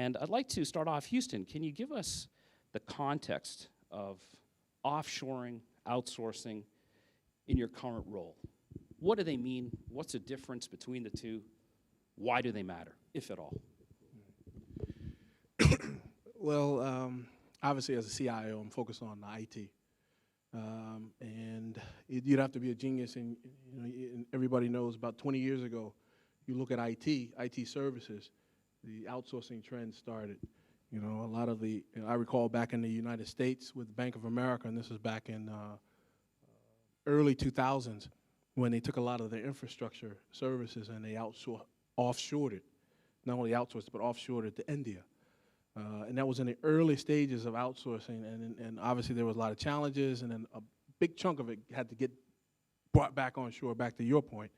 And I'd like to start off, Houston, can you give us the context of offshoring, outsourcing in your current role? What do they mean? What's the difference between the two? Why do they matter, if at all? Well, obviously as a CIO, I'm focused on IT. And you'd have to be a genius, and, and everybody knows about 20 years ago, you look at IT services, the outsourcing trend started. A lot of I recall back in the United States with Bank of America, and this was back in early 2000s, when they took a lot of their infrastructure services and they offshored it. Not only outsourced it, but offshored it to India. And that was in the early stages of outsourcing, and obviously there was a lot of challenges, and then a big chunk of it had to get brought back on shore, back to your point.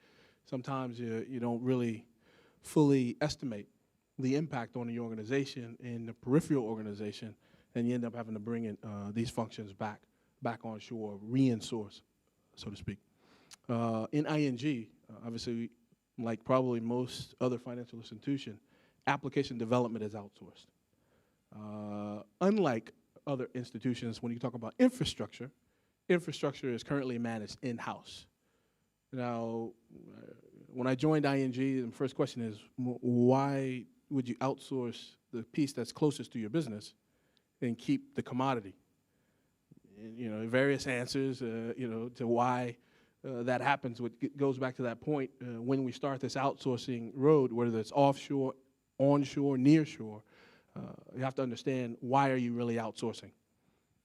Sometimes you don't really fully estimate the impact on the organization and the peripheral organization, and you end up having to bring in these functions back on shore, re-insource, so to speak. In ING, obviously, like probably most other financial institutions, application development is outsourced. Unlike other institutions, when you talk about infrastructure is currently managed in-house. Now, when I joined ING, the first question is, why would you outsource the piece that's closest to your business and keep the commodity? And, various answers, to why that happens. It goes back to that point when we start this outsourcing road, whether it's offshore, onshore, nearshore. You have to understand, why are you really outsourcing?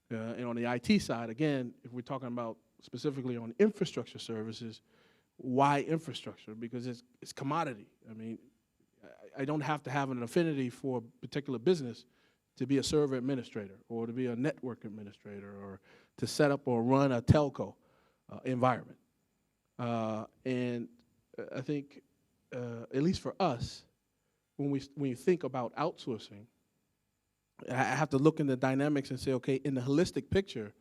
And on the IT side, again, if we're talking about specifically on infrastructure services, why infrastructure? Because it's commodity. I mean, I don't have to have an affinity for a particular business to be a server administrator or to be a network administrator or to set up or run a telco environment. And I think, at least for us, when you think about outsourcing, I have to look in the dynamics and say, okay, in the holistic picture,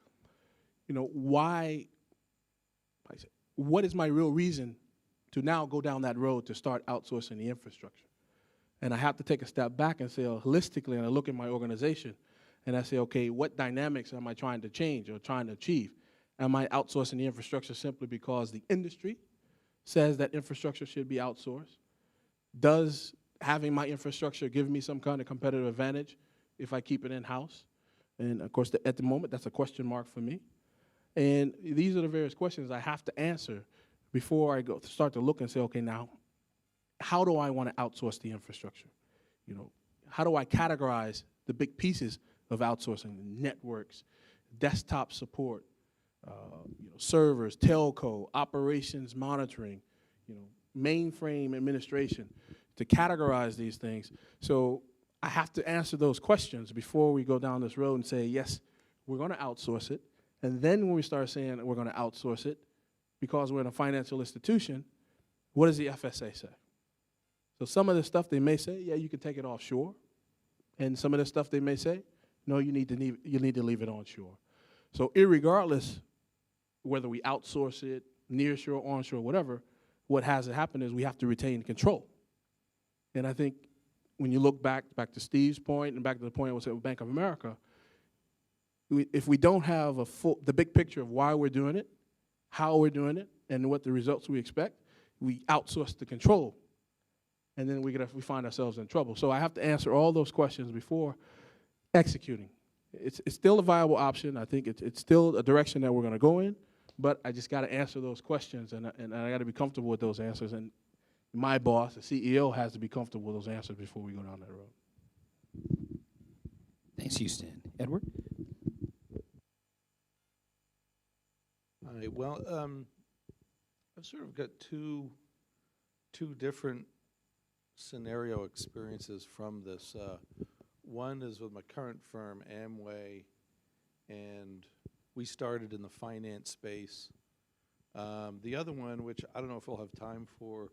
what is my real reason to now go down that road to start outsourcing the infrastructure? And I have to take a step back and say, holistically, and I look at my organization, and I say, okay, what dynamics am I trying to change or trying to achieve? Am I outsourcing the infrastructure simply because the industry says that infrastructure should be outsourced? Does having my infrastructure give me some kind of competitive advantage if I keep it in-house? And of course, at the moment, that's a question mark for me. And these are the various questions I have to answer before I start to look and say, okay, now, how do I want to outsource the infrastructure? How do I categorize the big pieces of outsourcing? Networks, desktop support, servers, telco, operations monitoring, mainframe administration, to categorize these things. So I have to answer those questions before we go down this road and say, yes, we're going to outsource it. And then when we start saying we're going to outsource it, because we're in a financial institution, what does the FSA say? So some of the stuff they may say, yeah, you can take it offshore. And some of the stuff they may say, no, you need to leave it onshore. So irregardless whether we outsource it, nearshore, onshore, whatever, what has to happen is we have to retain control. And I think when you look back to Steve's point and back to the point I was at with Bank of America, if we don't have the big picture of why we're doing it, how we're doing it, and what the results we expect, we outsource the control. And then we find ourselves in trouble. So I have to answer all those questions before executing. It's still a viable option. I think it's still a direction that we're going to go in, but I just got to answer those questions, and I got to be comfortable with those answers. And my boss, the CEO, has to be comfortable with those answers before we go down that road. Thanks, Houston. Edward? All right, well, I've sort of got two different scenario experiences from this. One is with my current firm, Amway, and we started in the finance space. The other one, which I don't know if we'll have time for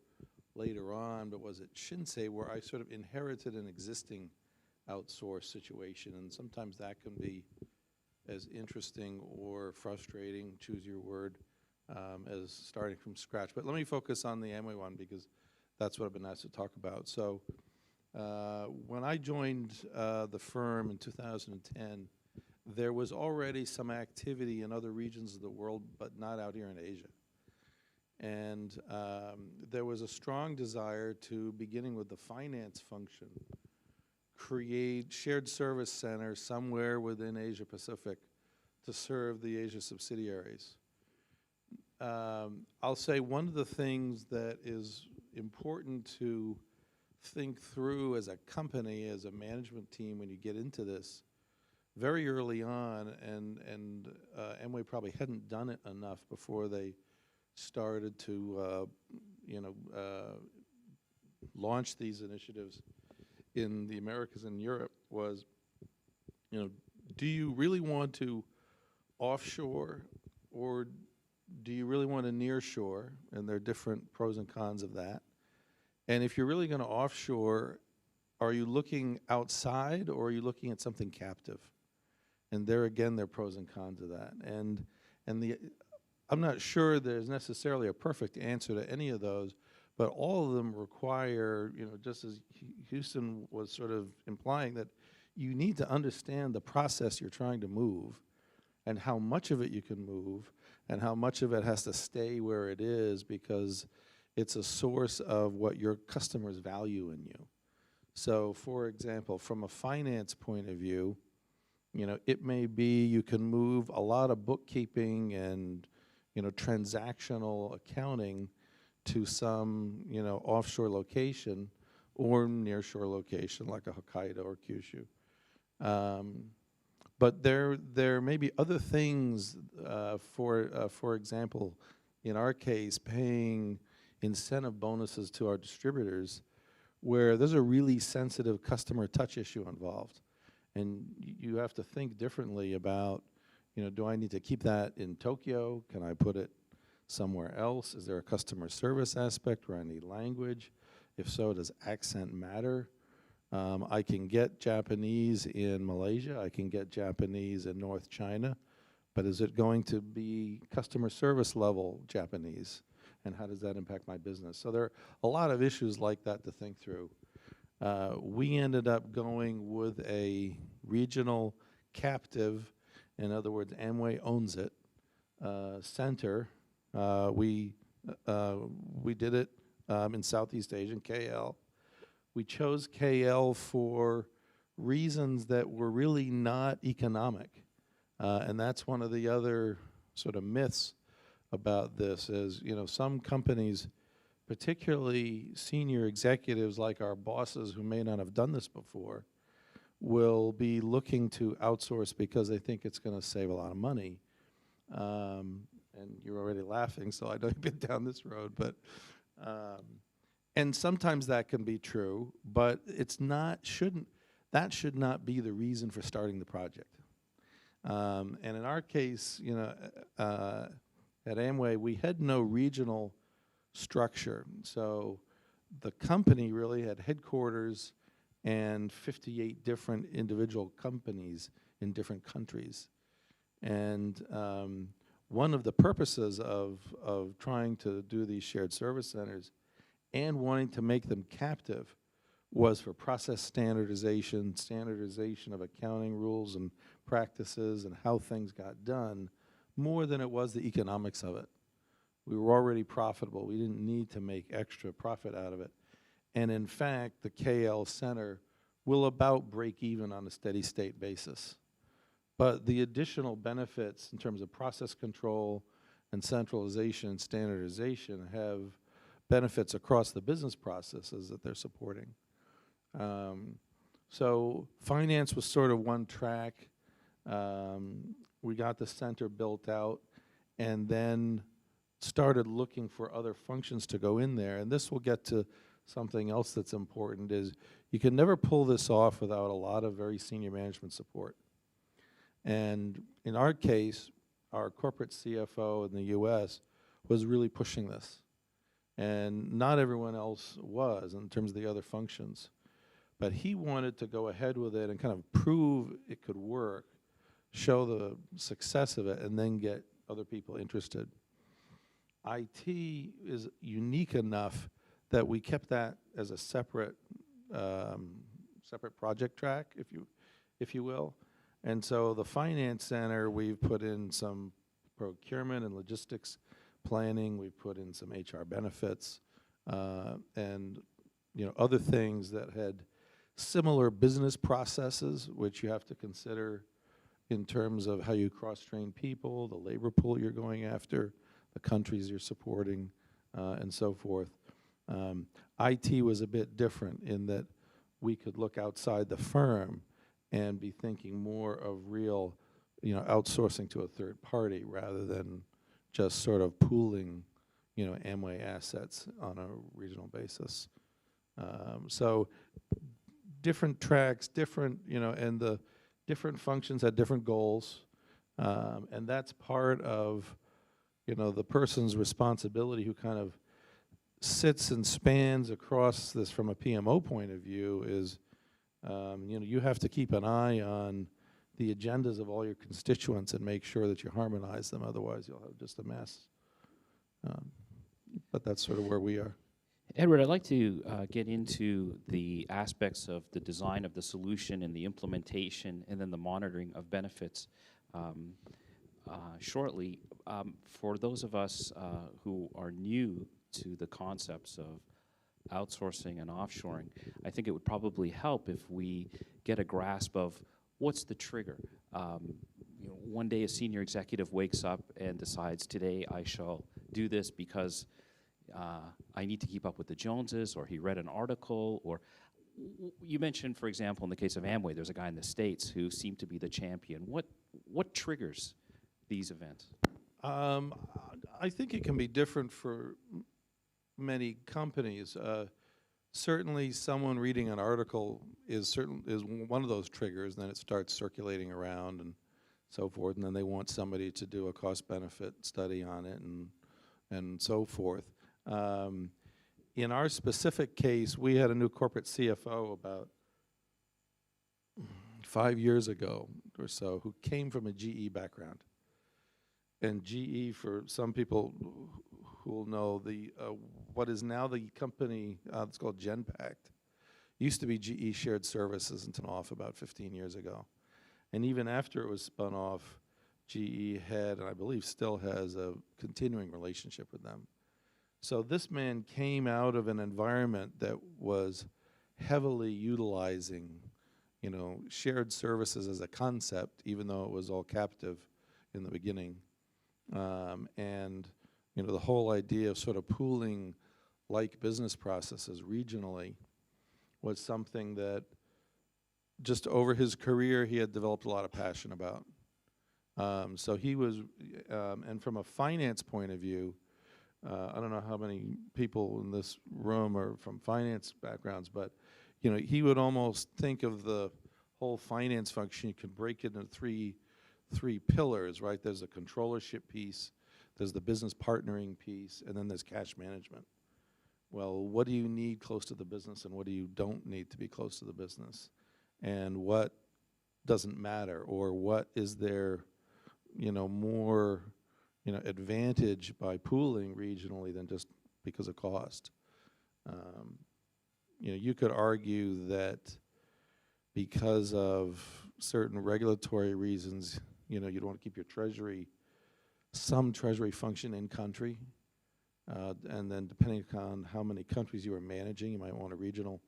later on, but was at Shinsei, where I sort of inherited an existing outsourced situation, and sometimes that can be as interesting or frustrating, choose your word, as starting from scratch. But let me focus on the Amway one because that's what I've been asked to talk about. So When I joined the firm in 2010, there was already some activity in other regions of the world, but not out here in Asia. And there was a strong desire to, beginning with the finance function, create shared service centers somewhere within Asia Pacific to serve the Asia subsidiaries. I'll say one of the things that is important to think through as a company, as a management team, when you get into this, very early on, and Amway probably hadn't done it enough before they started to, launch these initiatives in the Americas and Europe, was, do you really want to offshore, or do you really want to nearshore? And there are different pros and cons of that. And if you're really going to offshore, are you looking outside, or are you looking at something captive? And there again, there are pros and cons of that. And I'm not sure there's necessarily a perfect answer to any of those, but all of them require, just as Houston was sort of implying, that you need to understand the process you're trying to move and how much of it you can move and how much of it has to stay where it is because it's a source of what your customers value in you. So, for example, from a finance point of view, it may be you can move a lot of bookkeeping and, transactional accounting to some, offshore location or nearshore location like a Hokkaido or Kyushu. But there may be other things, for example, in our case, paying incentive bonuses to our distributors where there's a really sensitive customer touch issue involved. And you have to think differently about, do I need to keep that in Tokyo? Can I put it somewhere else? Is there a customer service aspect where I need language? If so, does accent matter? I can get Japanese in Malaysia. I can get Japanese in North China. But is it going to be customer service level Japanese? And how does that impact my business? So there are a lot of issues like that to think through. We ended up going with a regional captive, in other words, Amway owns it, center. We did it in Southeast Asia, in KL. We chose KL for reasons that were really not economic. And that's one of the other sort of myths about this is, some companies, particularly senior executives like our bosses who may not have done this before, will be looking to outsource because they think it's going to save a lot of money. And you're already laughing, so I know you've been down this road. But and sometimes that can be true, but that should not be the reason for starting the project. And in our case, at Amway, we had no regional structure. So the company really had headquarters and 58 different individual companies in different countries. And one of the purposes of trying to do these shared service centers and wanting to make them captive was for process standardization of accounting rules and practices and how things got done, more than it was the economics of it. We were already profitable. We didn't need to make extra profit out of it. And in fact, the KL Center will about break even on a steady state basis. But the additional benefits in terms of process control and centralization and standardization have benefits across the business processes that they're supporting. So finance was sort of one track. We got the center built out and then started looking for other functions to go in there. And this will get to something else that's important is you can never pull this off without a lot of very senior management support. And in our case, our corporate CFO in the US was really pushing this. And not everyone else was in terms of the other functions. But he wanted to go ahead with it and kind of prove it could work, show the success of it, and then get other people interested. IT is unique enough that we kept that as a separate separate project track, if you will. And so the finance center, we've put in some procurement and logistics planning. We've put in some HR benefits, and other things that had similar business processes, which you have to consider in terms of how you cross-train people, the labor pool you're going after, the countries you're supporting, and so forth. IT was a bit different in that we could look outside the firm and be thinking more of real, outsourcing to a third party rather than just sort of pooling, Amway assets on a regional basis. So different tracks, different, and the different functions had different goals. And that's part of, the person's responsibility who kind of sits and spans across this from a PMO point of view is, you have to keep an eye on the agendas of all your constituents and make sure that you harmonize them. Otherwise, you'll have just a mess. But that's sort of where we are. Edward, I'd like to get into the aspects of the design of the solution and the implementation and then the monitoring of benefits shortly. For those of us who are new to the concepts of outsourcing and offshoring, I think it would probably help if we get a grasp of what's the trigger. One day a senior executive wakes up and decides, today I shall do this because I need to keep up with the Joneses, or he read an article, or you mentioned, for example, in the case of Amway, there's a guy in the States who seemed to be the champion. What triggers these events? I think it can be different for many companies. Certainly someone reading an article is one of those triggers, and then it starts circulating around and so forth, and then they want somebody to do a cost-benefit study on it and so forth. In our specific case, we had a new corporate CFO about 5 years ago or so who came from a GE background. And GE, for some people who will know, what is now the company, it's called Genpact, used to be GE Shared Services until off about 15 years ago. And even after it was spun off, GE had, and I believe still has, a continuing relationship with them. So this man came out of an environment that was heavily utilizing, shared services as a concept, even though it was all captive in the beginning. And the whole idea of sort of pooling like business processes regionally was something that just over his career he had developed a lot of passion about. So he was, and from a finance point of view, I don't know how many people in this room are from finance backgrounds, but he would almost think of the whole finance function. You can break it into three pillars, right? There's a controllership piece, there's the business partnering piece, and then there's cash management. Well, what do you need close to the business, and what do you don't need to be close to the business? And what doesn't matter, or what is there, more, advantage by pooling regionally than just because of cost? You could argue that because of certain regulatory reasons, you'd want to keep your some treasury function in country, and then depending on how many countries you are managing, you might want a regional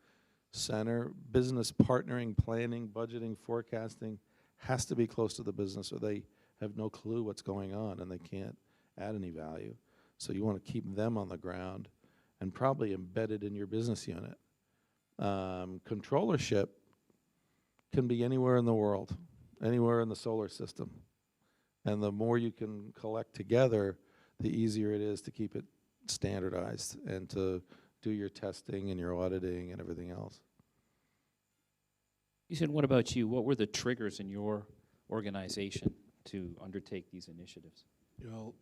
center. Business partnering, planning, budgeting, forecasting has to be close to the business, or they have no clue what's going on and they can't add any value. So you want to keep them on the ground and probably embedded in your business unit. Controllership can be anywhere in the world, anywhere in the solar system. And the more you can collect together, the easier it is to keep it standardized and to do your testing and your auditing and everything else. You said, what about you? What were the triggers in your organization to undertake these initiatives? So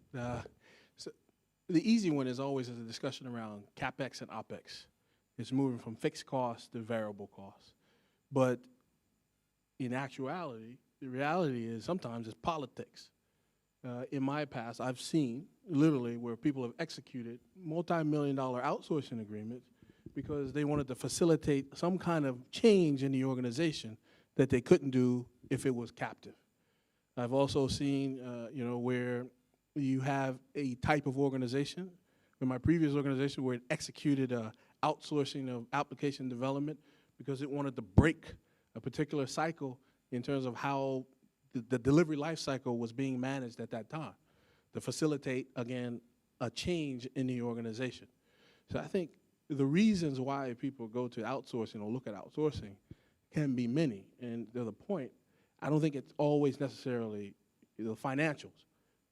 the easy one is always a discussion around CapEx and OpEx. It's moving from fixed costs to variable costs. But in actuality, the reality is sometimes it's politics. In my past, I've seen literally where people have executed multi-million-dollar outsourcing agreements because they wanted to facilitate some kind of change in the organization that they couldn't do if it was captive. I've also seen, where you have a type of organization. In my previous organization, where it executed outsourcing of application development because it wanted to break a particular cycle in terms of how the delivery life cycle was being managed at that time to facilitate, again, a change in the organization. So I think the reasons why people go to outsourcing or look at outsourcing can be many. And to the point, I don't think it's always necessarily the financials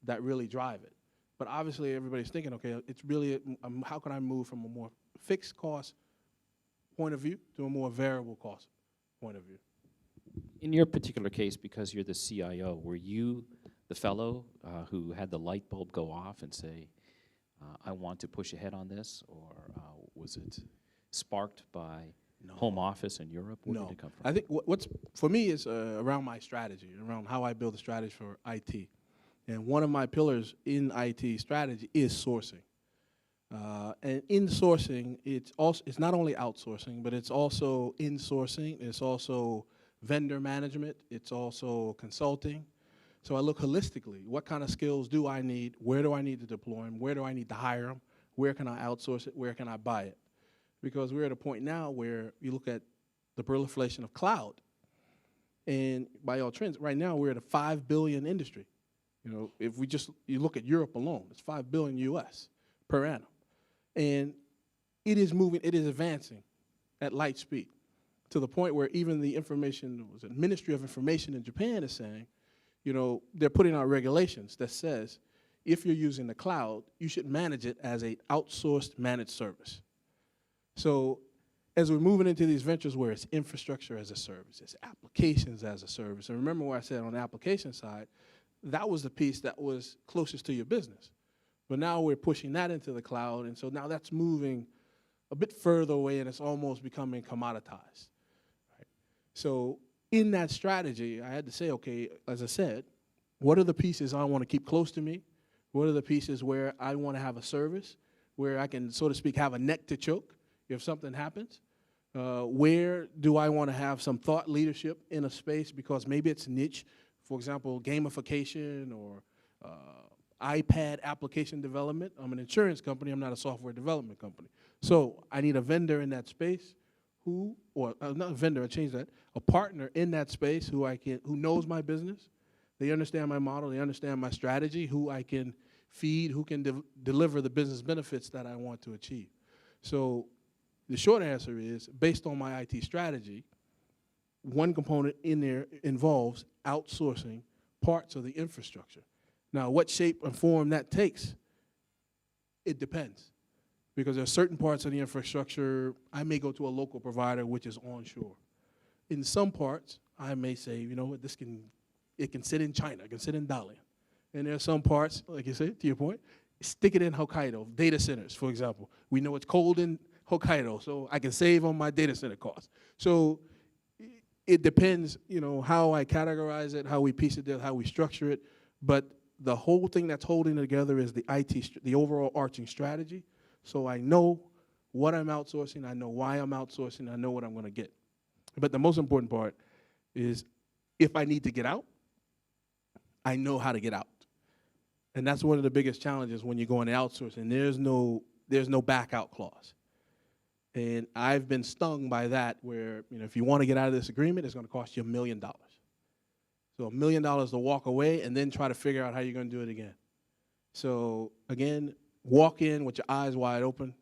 that really drive it. But obviously everybody's thinking, okay, it's really, how can I move from a more fixed cost point of view to a more variable cost point of view? In your particular case, because you're the CIO, were you the fellow who had the light bulb go off and say, I want to push ahead on this? Or was it sparked by home office in Europe? Where did it come from? I think what's, for me, is around my strategy, around how I build a strategy for IT. And one of my pillars in IT strategy is sourcing. And in sourcing, it's not only outsourcing, but it's also insourcing. It's also vendor management. It's also consulting. So I look holistically. What kind of skills do I need? Where do I need to deploy them? Where do I need to hire them? Where can I outsource it? Where can I buy it? Because we're at a point now where you look at the proliferation of cloud. And by all trends, right now we're at a 5 billion industry. If you look at Europe alone, it's 5 billion US per annum. And it is moving, it is advancing at light speed to the point where even the Ministry of Information in Japan is saying, they're putting out regulations that says if you're using the cloud, you should manage it as an outsourced managed service. So as we're moving into these ventures where it's infrastructure as a service, it's applications as a service, and remember what I said on the application side, that was the piece that was closest to your business. But now we're pushing that into the cloud, and so now that's moving a bit further away, and it's almost becoming commoditized. Right? So in that strategy, I had to say, okay, as I said, what are the pieces I want to keep close to me? What are the pieces where I want to have a service, where I can, so to speak, have a neck to choke if something happens? Where do I want to have some thought leadership in a space because maybe it's niche, for example, gamification or iPad application development. I'm an insurance company, I'm not a software development company. So I need a vendor in that space not a vendor, I changed that, a partner in that space who knows my business, they understand my model, they understand my strategy, who I can feed, who can deliver the business benefits that I want to achieve. So the short answer is, based on my IT strategy, one component in there involves outsourcing parts of the infrastructure. Now, what shape and form that takes, it depends. Because there are certain parts of the infrastructure, I may go to a local provider which is onshore. In some parts, I may say, you know what, it can sit in China, it can sit in Dalian. And there are some parts, like you said, to your point, stick it in Hokkaido, data centers, for example. We know it's cold in Hokkaido, so I can save on my data center costs. So it depends, how I categorize it, how we piece it together, how we structure it. But the whole thing that's holding it together is the overall arching strategy. So I know what I'm outsourcing, I know why I'm outsourcing, I know what I'm going to get. But the most important part is if I need to get out, I know how to get out. And that's one of the biggest challenges when you go into outsourcing. There's no back out clause. And I've been stung by that where, if you want to get out of this agreement, it's going to cost you $1 million. So $1 million to walk away and then try to figure out how you're going to do it again. So again, walk in with your eyes wide open,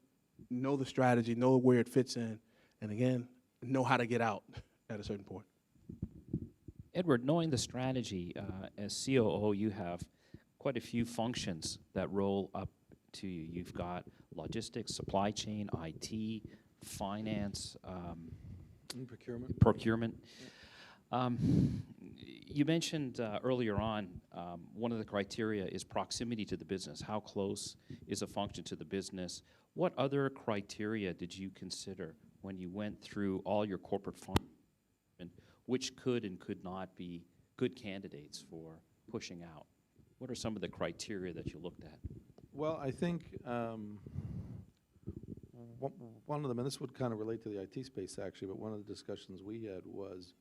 know the strategy, know where it fits in, and again, know how to get out at a certain point. Edward, knowing the strategy, as COO, you have quite a few functions that roll up to you. You've got logistics, supply chain, IT, finance, procurement. You mentioned earlier on, one of the criteria is proximity to the business. How close is a function to the business? What other criteria did you consider when you went through all your corporate functions, and which could and could not be good candidates for pushing out? What are some of the criteria that you looked at? Well, I think one of them, and this would kind of relate to the IT space actually, but one of the discussions we had was,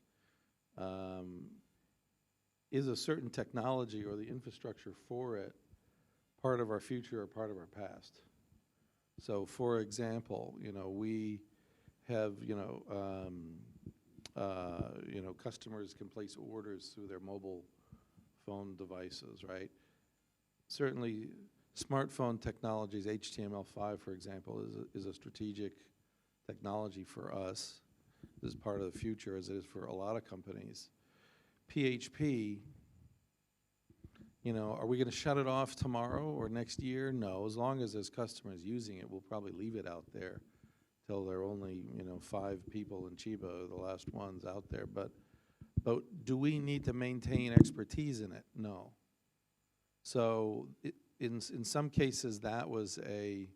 is a certain technology or the infrastructure for it part of our future or part of our past? So, for example, we have, customers can place orders through their mobile phone devices, right? Certainly, smartphone technologies, HTML5, for example, is a strategic technology for us. This is part of the future, as it is for a lot of companies. PHP, are we going to shut it off tomorrow or next year? No. As long as there's customers using it, we'll probably leave it out there till there are only 5 people in Chiba, the last ones out there. But do we need to maintain expertise in it? No. So in some cases, that was a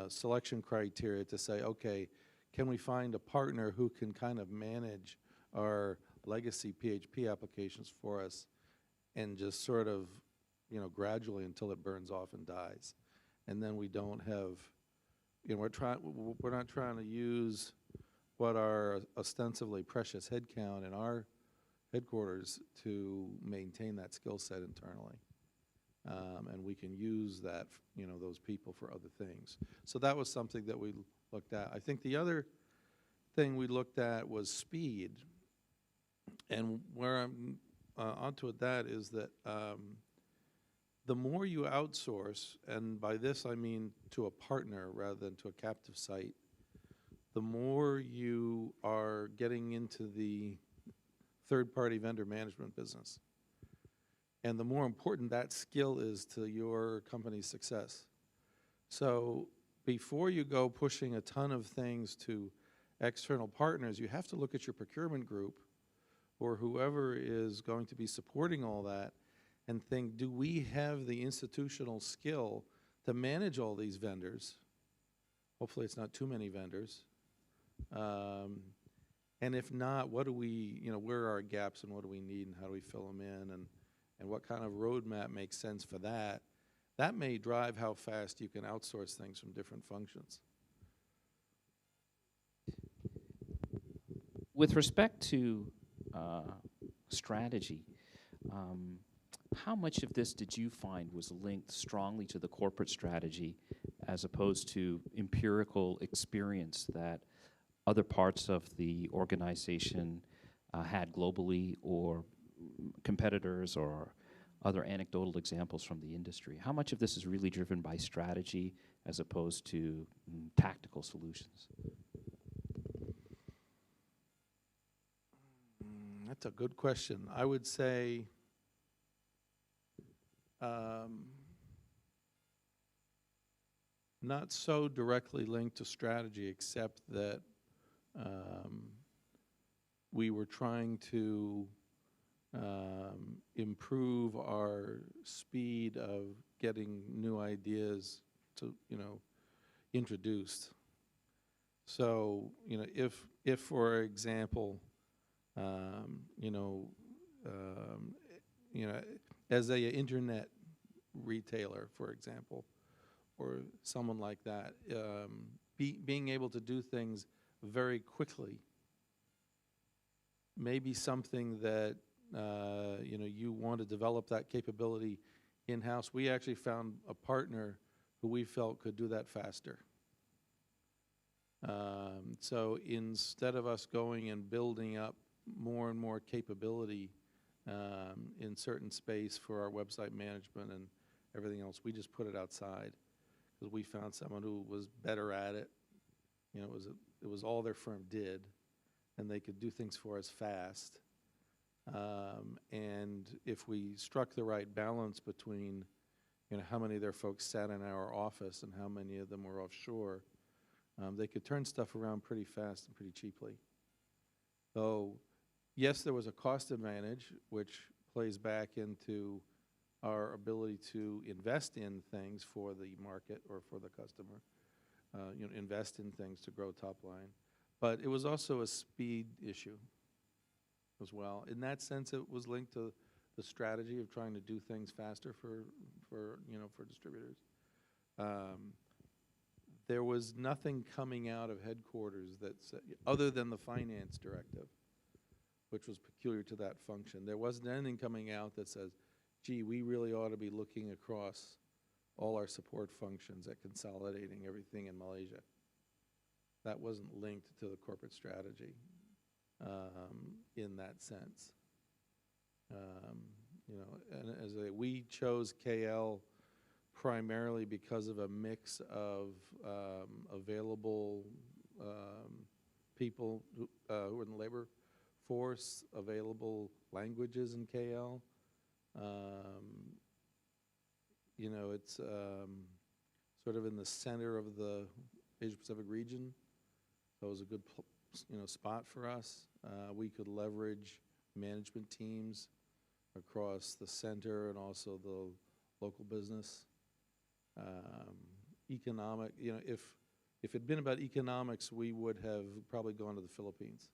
selection criteria to say, okay, can we find a partner who can kind of manage our legacy PHP applications for us, and just sort of, gradually until it burns off and dies, and then we don't have, we're not trying to use what are ostensibly precious headcount in our headquarters to maintain that skill set internally, and we can use that, those people for other things. So that was something that we looked at. I think the other thing we looked at was speed, and where I'm onto it, that is that the more you outsource, and by this I mean to a partner rather than to a captive site, the more you are getting into the third-party vendor management business, and the more important that skill is to your company's success. So before you go pushing a ton of things to external partners, you have to look at your procurement group or whoever is going to be supporting all that and think, do we have the institutional skill to manage all these vendors? Hopefully it's not too many vendors. And if not, what do we, where are our gaps and what do we need and how do we fill them in, and what kind of roadmap makes sense for that? That may drive how fast you can outsource things from different functions. With respect to strategy, how much of this did you find was linked strongly to the corporate strategy as opposed to empirical experience that other parts of the organization had globally, or competitors, or other anecdotal examples from the industry? How much of this is really driven by strategy as opposed to tactical solutions? That's a good question. I would say not so directly linked to strategy, except that we were trying to improve our speed of getting new ideas to, introduced. So, if for example, as a internet retailer, for example, or someone like that, being able to do things very quickly may be something that you want to develop that capability in-house. We actually found a partner who we felt could do that faster. So instead of us going and building up more and more capability in certain space for our website management and everything else, we just put it outside because we found someone who was better at it. It was all their firm did, and they could do things for us fast. And if we struck the right balance between, how many of their folks sat in our office and how many of them were offshore, they could turn stuff around pretty fast and pretty cheaply. So, yes, there was a cost advantage, which plays back into our ability to invest in things for the market or for the customer, invest in things to grow top line. But it was also a speed issue as well. In that sense, it was linked to the strategy of trying to do things faster for distributors. there was nothing coming out of headquarters that said, other than the finance directive, which was peculiar to that function. There wasn't anything coming out that says, gee, we really ought to be looking across all our support functions at consolidating everything in Malaysia. That wasn't linked to the corporate strategy in that sense. You know, and we chose KL primarily because of a mix of available people who were in the labor force, available languages in KL. You know, it's sort of in the center of the Asia Pacific region, so it was a good spot for us. We could leverage management teams across the center and also the local business. Economic, you know, if it had been about economics, we would have probably gone to the Philippines.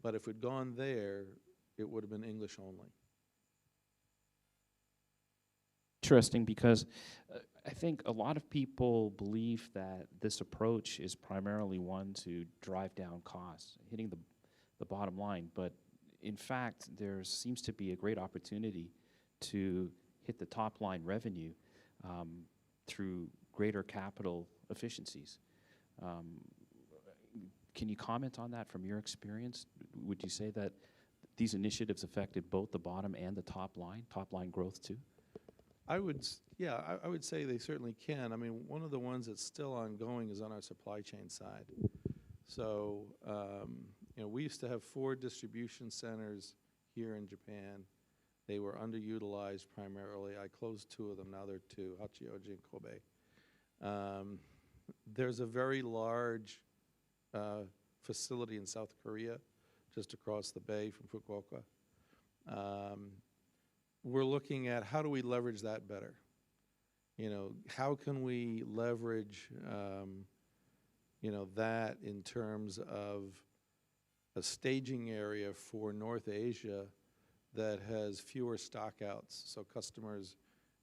But if we'd gone there, it would have been English only. Interesting, because I think a lot of people believe that this approach is primarily one to drive down costs, hitting the bottom line. But in fact, there seems to be a great opportunity to hit the top line revenue through greater capital efficiencies. Can you comment on that from your experience? Would you say that these initiatives affected both the bottom and the top line growth too? I would say they certainly can. I mean, one of the ones that's still ongoing is on our supply chain side. So, you know, we used to have 4 distribution centers here in Japan. They were underutilized primarily. I closed 2 of them. Now there are 2, Hachioji and Kobe. There's a very large facility in South Korea, just across the bay from Fukuoka. We're looking at how do we leverage that better? You know, how can we leverage, you know, that in terms of a staging area for North Asia that has fewer stockouts, so customers,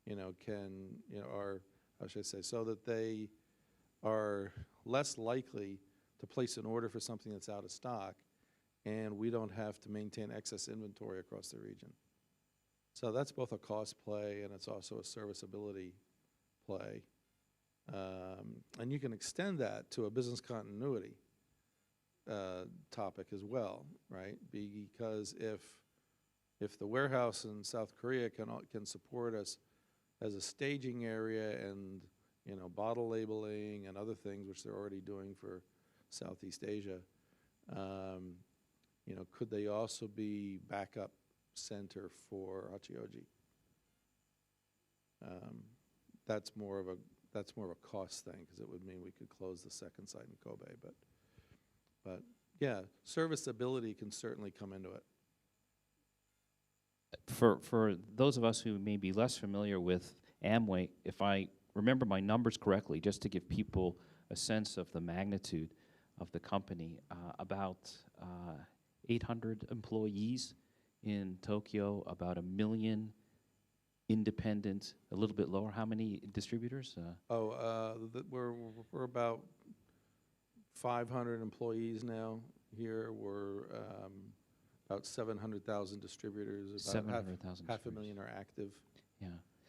you know, can, you know, are, how should I say, so that they are less likely to place an order for something that's out of stock, and we don't have to maintain excess inventory across the region. So that's both a cost play and it's also a serviceability play. And you can extend that to a business continuity topic as well, right? Because if the warehouse in South Korea can support us as a staging area and, you know, bottle labeling and other things, which they're already doing for Southeast Asia, you know, could they also be backup center for Hachioji? That's more of a cost thing because it would mean we could close the second site in Kobe. But yeah, serviceability can certainly come into it. For those of us who may be less familiar with Amway, if I remember my numbers correctly, just to give people a sense of the magnitude of the company, about 800 employees in Tokyo, about 1 million independent, a little bit lower. How many distributors? We're about 500 employees now here. We're about 700,000 distributors. About 700,000. half a million are active. Yeah.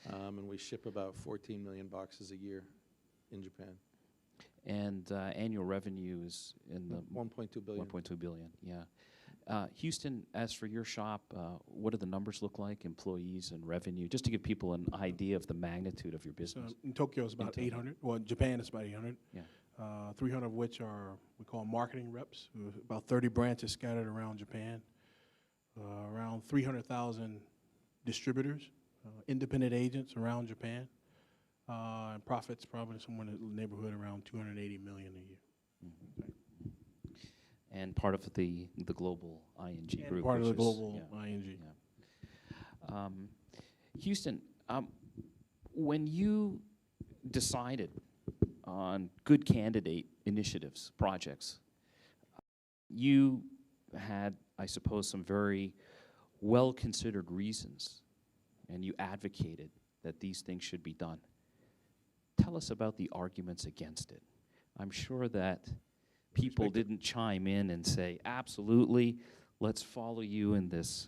And we ship about 14 million boxes a year in Japan. And annual revenue is in the 1.2 billion. 1.2 billion. Yeah. Houston, as for your shop, what do the numbers look like, employees and revenue, just to give people an idea of the magnitude of your business? So in Tokyo, it's about Tokyo. 800. Well, in Japan, it's about 800. Yeah. 300 of which are, we call marketing reps. About 30 branches scattered around Japan. Around 300,000 distributors, independent agents around Japan. And profits probably somewhere in the neighborhood around 280 million a year. Mm-hmm. Okay. And part of the global ING And group. part of the which is- global yeah. ING. Yeah. Houston, when you decided on good candidate initiatives, projects, you had, I suppose, some very well-considered reasons, and you advocated that these things should be done. tell us about the arguments against it. I'm sure that people didn't chime in and say, absolutely, let's follow you in this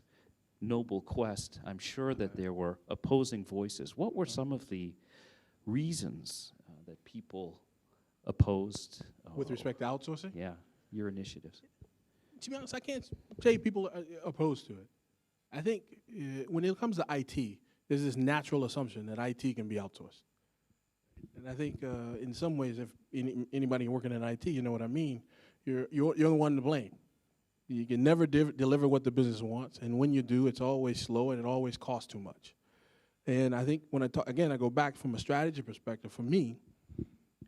noble quest. I'm sure that there were opposing voices. What were some of the reasons that people opposed? With respect to outsourcing? Yeah, your initiatives. To be honest, I can't say people are opposed to it. I think when it comes to IT, there's this natural assumption that IT can be outsourced. And I think in some ways, if anybody working in IT, you know what I mean, you're the one to blame. You can never deliver what the business wants, and when you do, it's always slow and it always costs too much. And I think when I talk, again, I go back from a strategy perspective. For me,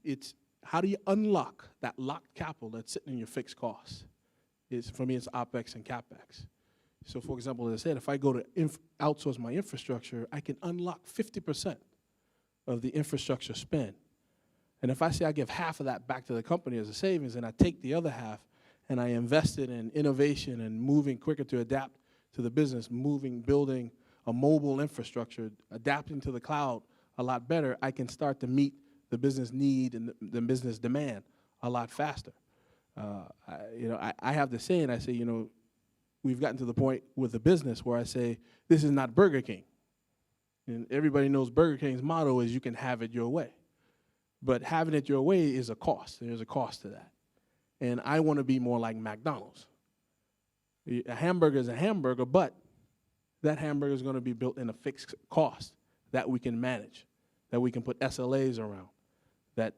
it's how do you unlock that locked capital that's sitting in your fixed costs? For me, it's OpEx and CapEx. So for example, as I said, if I go to outsource my infrastructure, I can unlock 50% of the infrastructure spend. And if I say I give half of that back to the company as a savings, and I take the other half and I invest it in innovation and moving quicker to adapt to the business, building a mobile infrastructure, adapting to the cloud a lot better, I can start to meet the business need and the business demand a lot faster. I have this saying, I say, we've gotten to the point with the business where I say, this is not Burger King. And everybody knows Burger King's motto is you can have it your way. But having it your way is a cost. There's a cost to that. And I want to be more like McDonald's. A hamburger is a hamburger, but that hamburger is going to be built in a fixed cost that we can manage, that we can put SLAs around, that,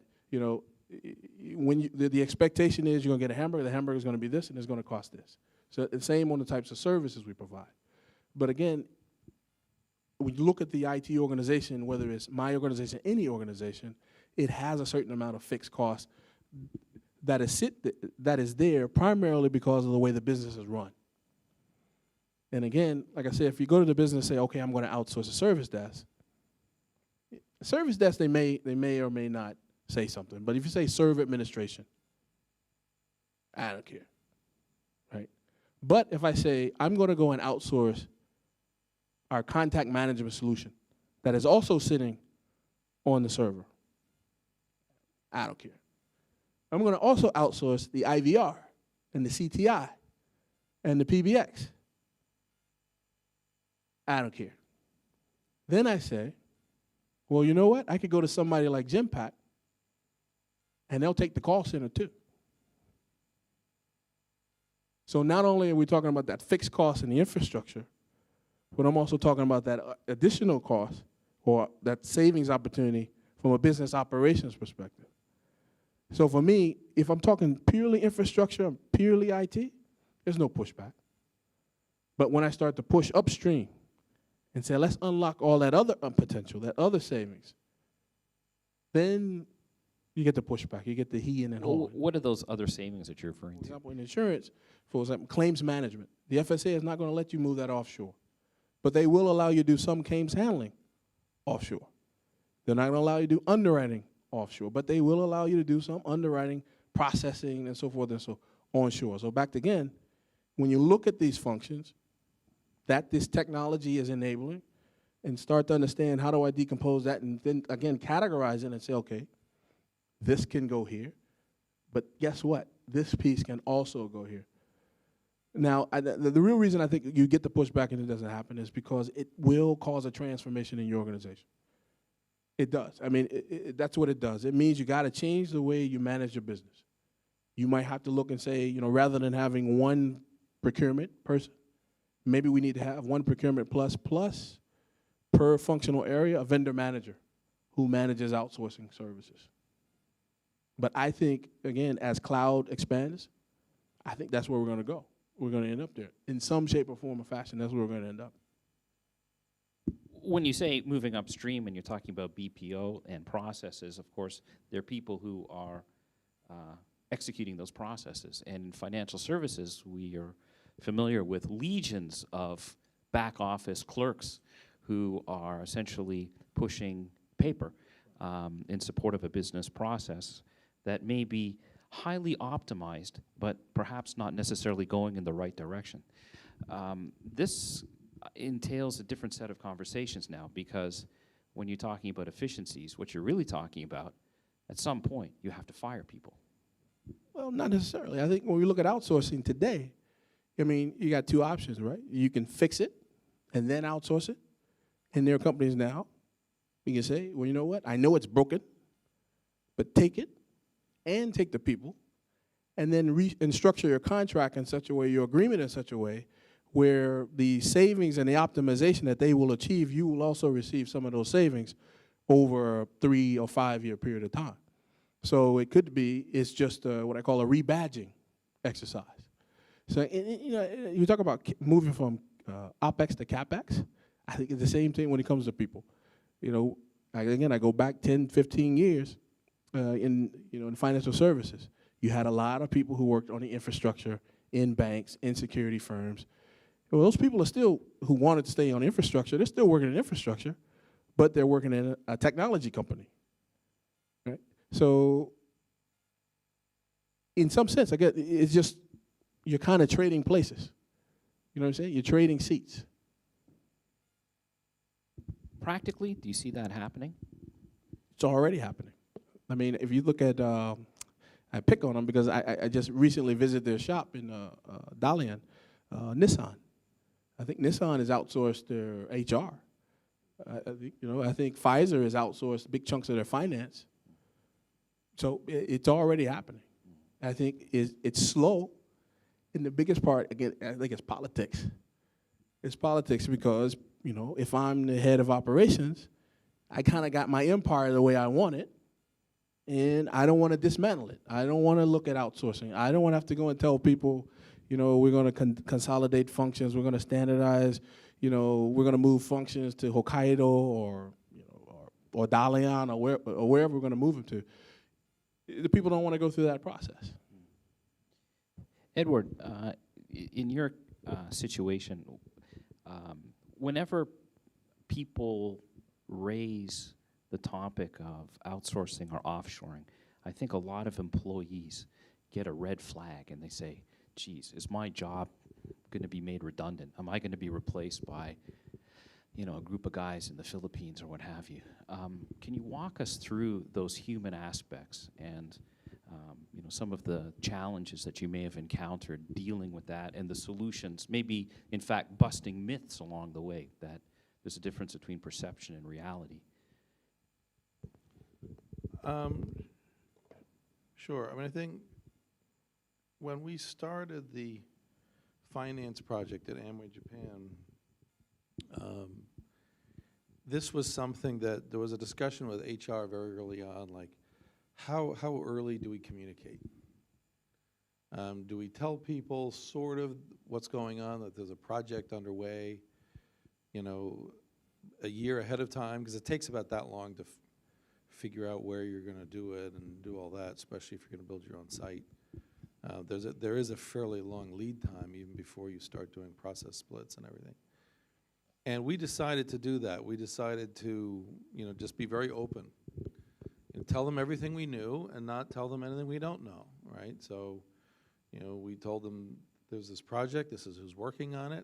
when the expectation is you're going to get a hamburger, the hamburger is going to be this and it's going to cost this. So the same on the types of services we provide. But again, when you look at the IT organization, whether it's my organization, any organization, it has a certain amount of fixed cost that is there primarily because of the way the business is run. And again, like I said, if you go to the business and say, okay, I'm going to outsource a service desk, they may or may not say something. But if you say serve administration, I don't care, right? But if I say I'm going to go and outsource our contact management solution that is also sitting on the server, I don't care. I'm going to also outsource the IVR and the CTI and the PBX. I don't care. Then I say, well, you know what? I could go to somebody like Genpact, and they'll take the call center too. So not only are we talking about that fixed cost in the infrastructure, but I'm also talking about that additional cost or that savings opportunity from a business operations perspective. So for me, if I'm talking purely infrastructure and purely IT, there's no pushback. But when I start to push upstream and say, let's unlock all that other potential, that other savings, then you get the pushback. You get the he and hawing. What are those other savings that you're referring For to? example, in insurance, for example, claims management. The FSA is not going to let you move that offshore. But they will allow you to do some claims handling offshore. They're not going to allow you to do underwriting offshore, but they will allow you to do some underwriting, processing, and so forth and so onshore. So back again, when you look at these functions that this technology is enabling and start to understand how do I decompose that and then, again, categorize it and say, okay, this can go here, but guess what? This piece can also go here. Now, the real reason I think you get the pushback and it doesn't happen is because it will cause a transformation in your organization. It does. I mean, that's what it does. It means you got to change the way you manage your business. You might have to look and say, rather than having one procurement person, maybe we need to have one procurement plus per functional area, a vendor manager who manages outsourcing services. But I think, again, as cloud expands, I think that's where we're going to go. We're going to end up there. In some shape or form or fashion, that's where we're going to end up. When you say moving upstream and you're talking about BPO and processes, of course, there are people who are executing those processes. And in financial services, we are familiar with legions of back office clerks who are essentially pushing paper in support of a business process that may be highly optimized, but perhaps not necessarily going in the right direction. This entails a different set of conversations now because when you're talking about efficiencies, what you're really talking about, at some point, you have to fire people. Well, not necessarily. I think when we look at outsourcing today, I mean, you got two options, right? You can fix it and then outsource it. And there are companies now, you can say, well, you know what? I know it's broken, but take it and take the people and then and structure your contract in such a way, your agreement in such a way, where the savings and the optimization that they will achieve, you will also receive some of those savings over a 3 or 5 year period of time. So it could be, it's just what I call a rebadging exercise. So, you know, you talk about moving from OpEx to CapEx. I think it's the same thing when it comes to people. You know, I go back 10, 15 years in financial services. You had a lot of people who worked on the infrastructure in banks, in security firms. Well, those people are still, who wanted to stay on infrastructure, they're still working in infrastructure, but they're working in a technology company, right? So in some sense, I guess it's just, you're kind of trading places. You know what I'm saying? You're trading seats. Practically, do you see that happening? It's already happening. I mean, if you look at, I pick on them because I just recently visited their shop in Dalian, Nissan. I think Nissan has outsourced their HR. I think Pfizer has outsourced big chunks of their finance. So it's already happening. I think it's slow. And the biggest part, again, I think it's politics. It's politics because, you know, if I'm the head of operations, I kind of got my empire the way I want it, and I don't want to dismantle it. I don't want to look at outsourcing. I don't want to have to go and tell people, you know, we're going to consolidate functions, we're going to standardize, you know, we're going to move functions to Hokkaido or, you know, or Dalian or wherever we're going to move them to. The people don't want to go through that process. Edward, in your situation, whenever people raise the topic of outsourcing or offshoring, I think a lot of employees get a red flag and they say, geez, is my job going to be made redundant? Am I going to be replaced by, you know, a group of guys in the Philippines or what have you? Can you walk us through those human aspects and you know, some of the challenges that you may have encountered dealing with that and the solutions, maybe in fact busting myths along the way, that there's a difference between perception and reality? Sure. I mean, I think when we started the finance project at Amway Japan, this was something that there was a discussion with HR very early on, like, how early do we communicate? Do we tell people sort of what's going on, that there's a project underway, you know, a year ahead of time? Because it takes about that long to figure out where you're going to do it and do all that, especially if you're going to build your own site. There is a fairly long lead time even before you start doing process splits and everything. And we decided to do that. We decided to, you know, just be very open. And tell them everything we knew and not tell them anything we don't know, right? So, you know, we told them there's this project, this is who's working on it,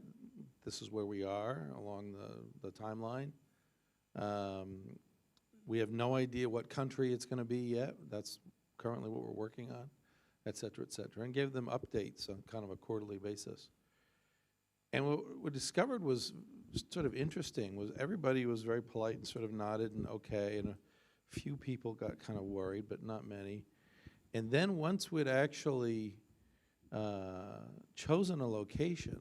this is where we are along the timeline. We have no idea what country it's going to be yet. That's currently what we're working on, et cetera, and gave them updates on kind of a quarterly basis. And what we discovered was sort of interesting, was everybody was very polite and sort of nodded and okay, and a few people got kind of worried, but not many. And then once we'd actually chosen a location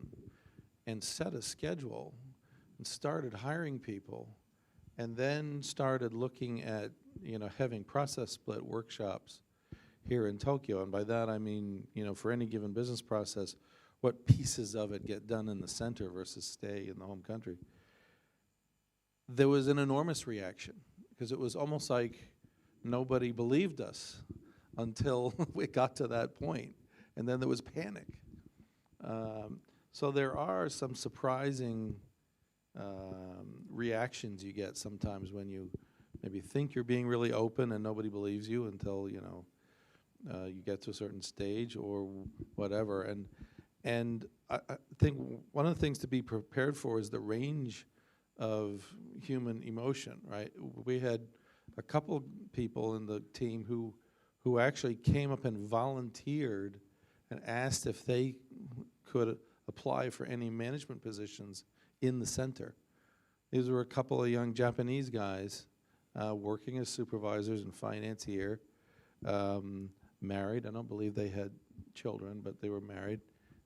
and set a schedule and started hiring people, and then started looking at, you know, having process split workshops here in Tokyo. And by that I mean, you know, for any given business process, what pieces of it get done in the center versus stay in the home country. There was an enormous reaction, because it was almost like nobody believed us until we got to that point, and then there was panic. So there are some surprising reactions you get sometimes when you maybe think you're being really open and nobody believes you until, you know, you get to a certain stage or whatever. And I think one of the things to be prepared for is the range of human emotion, right? We had a couple people in the team who actually came up and volunteered and asked if they could apply for any management positions in the center. These were a couple of young Japanese guys working as supervisors in finance here, married. I don't believe they had children, but they were married.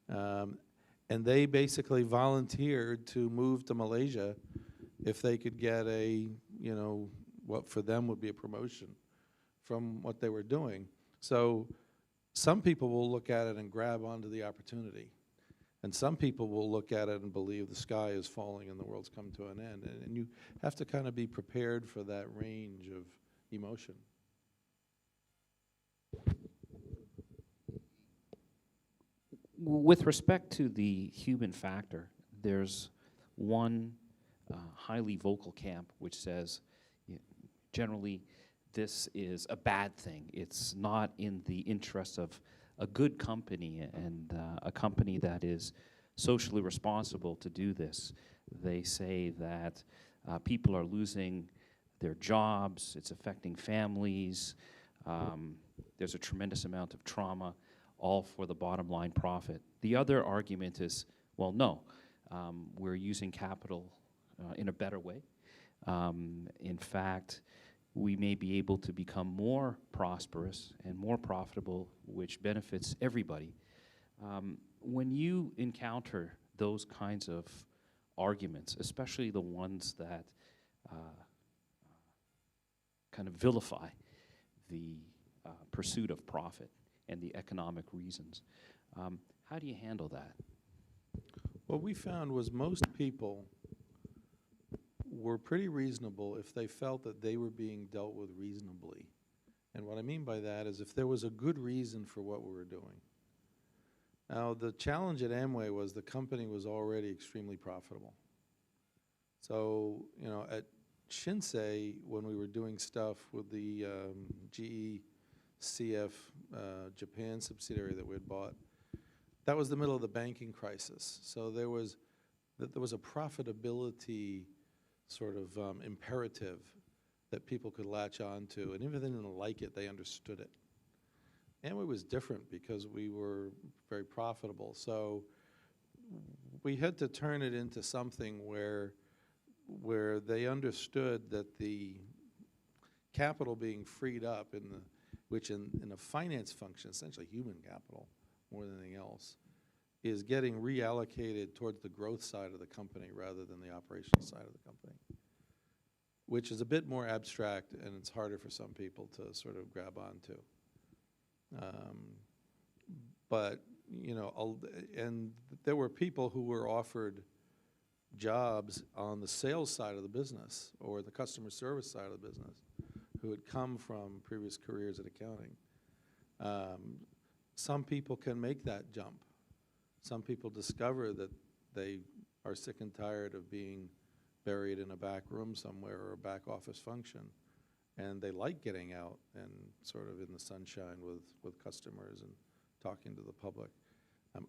And they basically volunteered to move to Malaysia if they could get a, you know, what for them would be a promotion from what they were doing. So some people will look at it and grab onto the opportunity. And some people will look at it and believe the sky is falling and the world's come to an end. And you have to kind of be prepared for that range of emotion. With respect to the human factor, there's one highly vocal camp which says, generally, this is a bad thing. It's not in the interest of a good company and a company that is socially responsible to do this. They say that people are losing their jobs, it's affecting families, there's a tremendous amount of trauma, all for the bottom line profit. The other argument is, well, no, we're using capital in a better way. In fact, we may be able to become more prosperous and more profitable, which benefits everybody. When you encounter those kinds of arguments, especially the ones that kind of vilify the pursuit of profit and the economic reasons, how do you handle that? What we found was most people were pretty reasonable if they felt that they were being dealt with reasonably. And what I mean by that is if there was a good reason for what we were doing. Now, the challenge at Amway was the company was already extremely profitable. So, you know, at Shinsei, when we were doing stuff with the GE CF Japan subsidiary that we had bought, that was the middle of the banking crisis. So there was a profitability sort of imperative that people could latch on to. And even if they didn't like it, they understood it. Amway was different because we were very profitable. So we had to turn it into something where they understood that the capital being freed up which in a finance function, essentially human capital more than anything else, is getting reallocated towards the growth side of the company rather than the operational side of the company, which is a bit more abstract and it's harder for some people to sort of grab onto. But, you know, and there were people who were offered jobs on the sales side of the business or the customer service side of the business who had come from previous careers at accounting. Some people can make that jump. Some people discover that they are sick and tired of being buried in a back room somewhere or a back office function, and they like getting out and sort of in the sunshine with customers and talking to the public.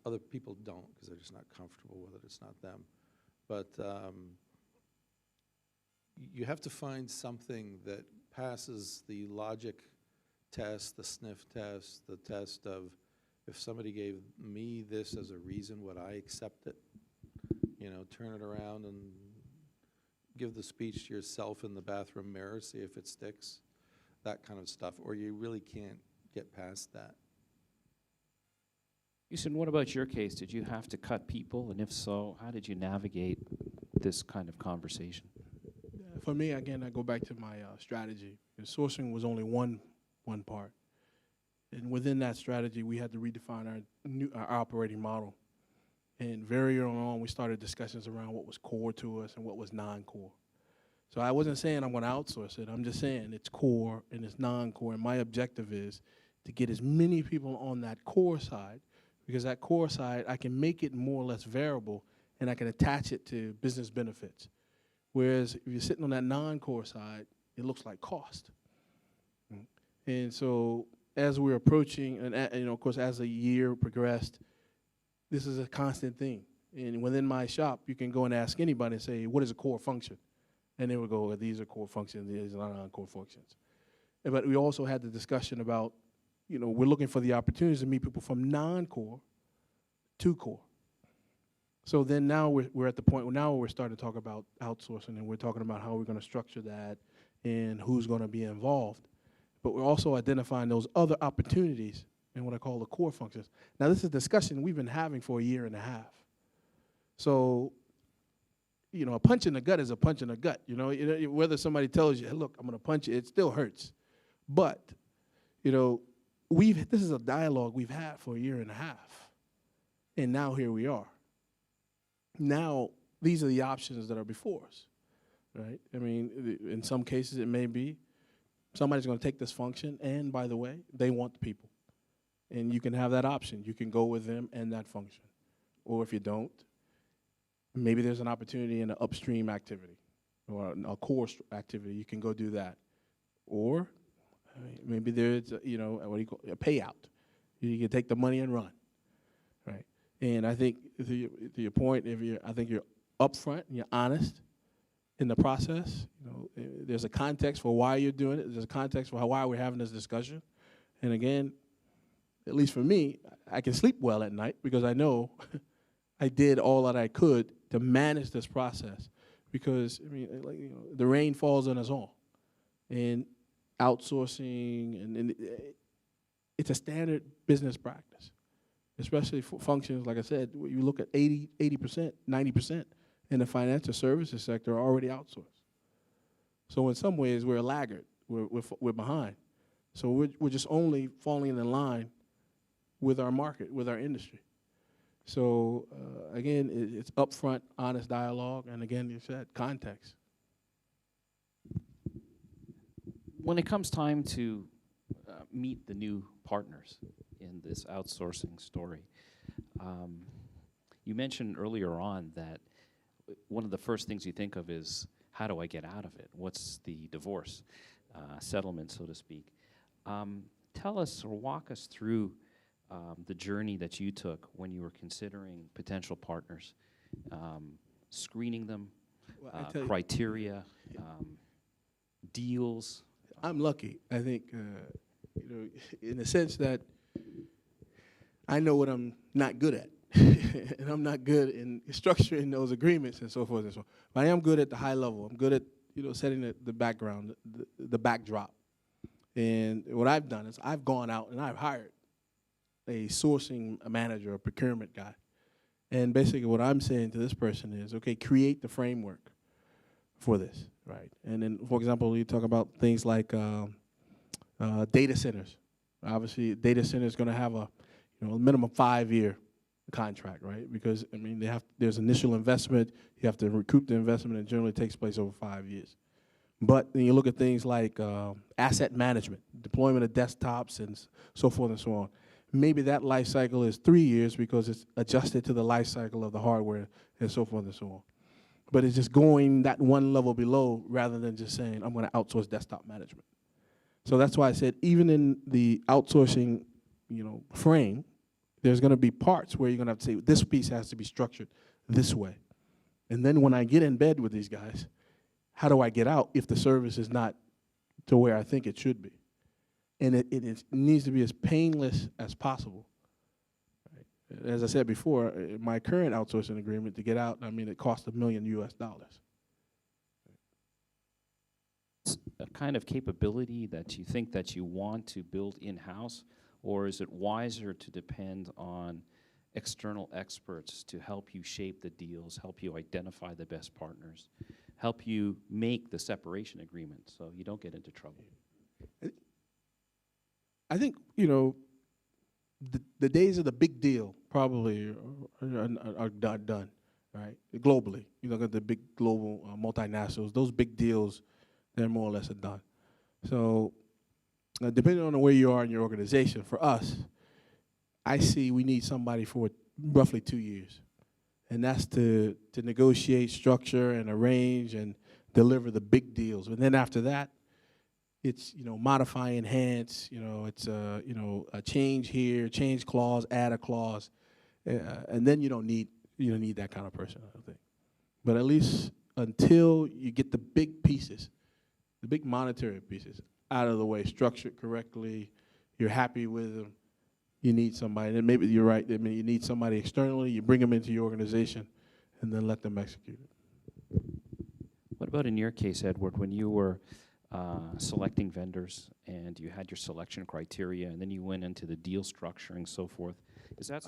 Other people don't because they're just not comfortable with it. It's not them. But you have to find something that passes the logic test, the sniff test, the test of if somebody gave me this as a reason, would I accept it? You know, turn it around and give the speech to yourself in the bathroom mirror, see if it sticks, that kind of stuff, or you really can't get past that. Houston, what about your case? Did you have to cut people? And if so, how did you navigate this kind of conversation? For me, again, I go back to my strategy. And sourcing was only one part. And within that strategy, we had to redefine our operating model. And very early on, we started discussions around what was core to us and what was non-core. So I wasn't saying I'm going to outsource it. I'm just saying it's core and it's non-core. And my objective is to get as many people on that core side, because that core side, I can make it more or less variable, and I can attach it to business benefits. Whereas if you're sitting on that non-core side, it looks like cost. And so as we're approaching, and you know, of course, as the year progressed, this is a constant thing. And within my shop, you can go and ask anybody and say, what is a core function? And they would go, well, these are core functions, these are non-core functions. But we also had the discussion about, we're looking for the opportunities to meet people from non-core to core. So then now we're at the point where now we're starting to talk about outsourcing, and we're talking about how we're going to structure that and who's going to be involved. But we're also identifying those other opportunities in what I call the core functions. Now, this is a discussion we've been having for a year and a half. So, a punch in the gut is a punch in the gut. Whether somebody tells you, hey, look, I'm going to punch you, it still hurts. But, this is a dialogue we've had for a year and a half. And now here we are. Now, these are the options that are before us, right? I mean, in some cases, it may be somebody's going to take this function, and by the way, they want the people. And you can have that option. You can go with them and that function. Or if you don't, maybe there's an opportunity in an upstream activity or a core activity. You can go do that. Or maybe there's, a payout. You can take the money and run, right? And I think to your point, I think you're upfront and you're honest in the process. There's a context for why you're doing it. There's a context for why we're having this discussion. And again, at least for me, I can sleep well at night because I know I did all that I could to manage this process. Because the rain falls on us all, and outsourcing and it's a standard business practice, especially for functions like I said. You look at 80%, 90% in the financial services sector are already outsourced. So in some ways, we're a laggard. We're behind. So we're just only falling in line with our market, with our industry. So again, it's upfront, honest dialogue, and again, you said context. When it comes time to meet the new partners in this outsourcing story, you mentioned earlier on that one of the first things you think of is, how do I get out of it? What's the divorce settlement, so to speak? Tell us or walk us through the journey that you took when you were considering potential partners, screening them, criteria, deals. I'm lucky, I think, in the sense that I know what I'm not good at. And I'm not good in structuring those agreements and so forth and so on. But I am good at the high level. I'm good at, setting the background, the backdrop. And what I've done is I've gone out and I've hired a sourcing manager, a procurement guy. And basically what I'm saying to this person is, okay, create the framework for this, right? And then, for example, you talk about things like data centers. Obviously, data center is going to have a minimum 5-year contract, right? Because, there's initial investment, you have to recoup the investment, and it generally takes place over 5 years. But then you look at things like asset management, deployment of desktops and so forth and so on. Maybe that life cycle is 3 years because it's adjusted to the life cycle of the hardware and so forth and so on. But it's just going that one level below rather than just saying, I'm going to outsource desktop management. So that's why I said even in the outsourcing, frame, there's going to be parts where you're going to have to say, this piece has to be structured this way. And then when I get in bed with these guys, how do I get out if the service is not to where I think it should be? And it needs to be as painless as possible. Right? As I said before, my current outsourcing agreement to get out, it cost $1 million US. It's a kind of capability that you think that you want to build in-house, or is it wiser to depend on external experts to help you shape the deals, help you identify the best partners, help you make the separation agreement so you don't get into trouble? I think, the days of the big deal probably are done, right? Globally, you look at the big global multinationals, those big deals, they're more or less done. So depending on where you are in your organization, for us, I see we need somebody for roughly 2 years. And that's to negotiate, structure, and arrange and deliver the big deals. And then after that, it's, modify, enhance, it's, a change here, change clause, add a clause. And then you don't need, you don't need that kind of person, I don't think. But at least until you get the big pieces, the big monetary pieces out of the way, structured correctly, you're happy with them, you need somebody. And maybe you're right. I mean, you need somebody externally. You bring them into your organization, and then let them execute it. What about in your case, Edward, when you were selecting vendors and you had your selection criteria, and then you went into the deal structuring, so forth? Is that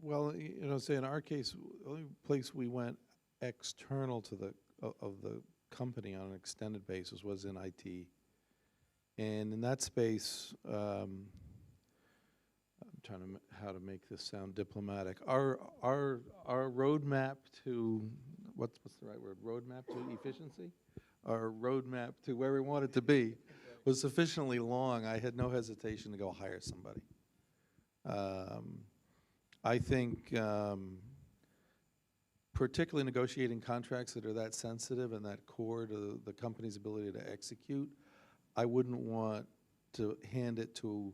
Well, say in our case, the only place we went external to of the company on an extended basis was in IT. And in that space, I'm trying to how to make this sound diplomatic. Our roadmap to what's the right word? Roadmap to efficiency. Our roadmap to where we wanted to be was sufficiently long. I had no hesitation to go hire somebody. I think, particularly negotiating contracts that are that sensitive and that core to the company's ability to execute, I wouldn't want to hand it to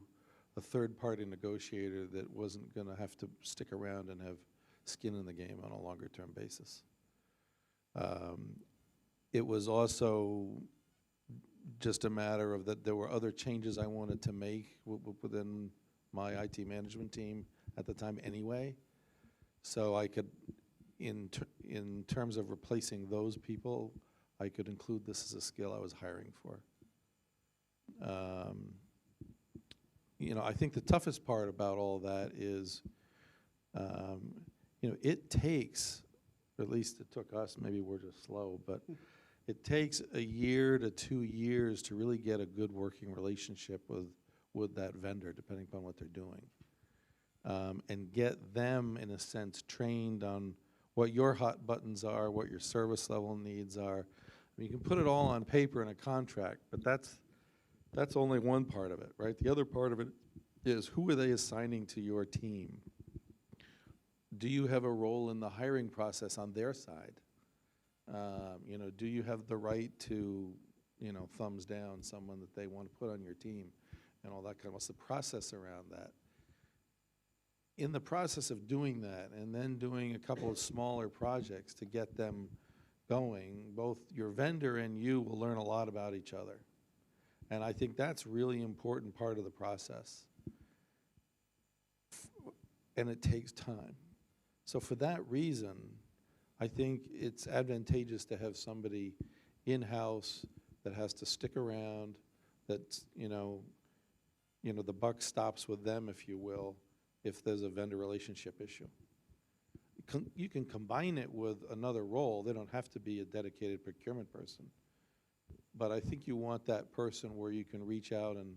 a third-party negotiator that wasn't going to have to stick around and have skin in the game on a longer-term basis. It was also just a matter of that there were other changes I wanted to make within my IT management team at the time anyway. So I could, in terms of replacing those people, I could include this as a skill I was hiring for. I think the toughest part about all that is, it takes, or at least it took us, maybe we're just slow, but it takes a year to 2 years to really get a good working relationship with that vendor, depending upon what they're doing. And get them, in a sense, trained on what your hot buttons are, what your service level needs are. I mean, you can put it all on paper in a contract, but that's only one part of it, right? The other part of it is, who are they assigning to your team? Do you have a role in the hiring process on their side? Do you have the right to, thumbs down someone that they want to put on your team and all that kind of, what's the process around that? In the process of doing that and then doing a couple of smaller projects to get them going, both your vendor and you will learn a lot about each other. And I think that's really important part of the process. And it takes time. So for that reason, I think it's advantageous to have somebody in-house that has to stick around, that's, the buck stops with them, if you will, if there's a vendor relationship issue. You can combine it with another role. They don't have to be a dedicated procurement person. But I think you want that person where you can reach out and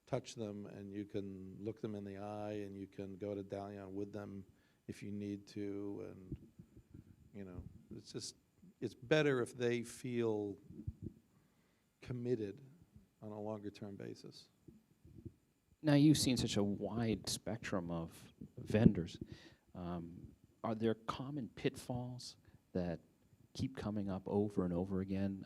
touch them, and you can look them in the eye, and you can go to Dalian with them if you need to, and it's better if they feel committed on a longer term basis. Now, you've seen such a wide spectrum of vendors. Are there common pitfalls that keep coming up over and over again?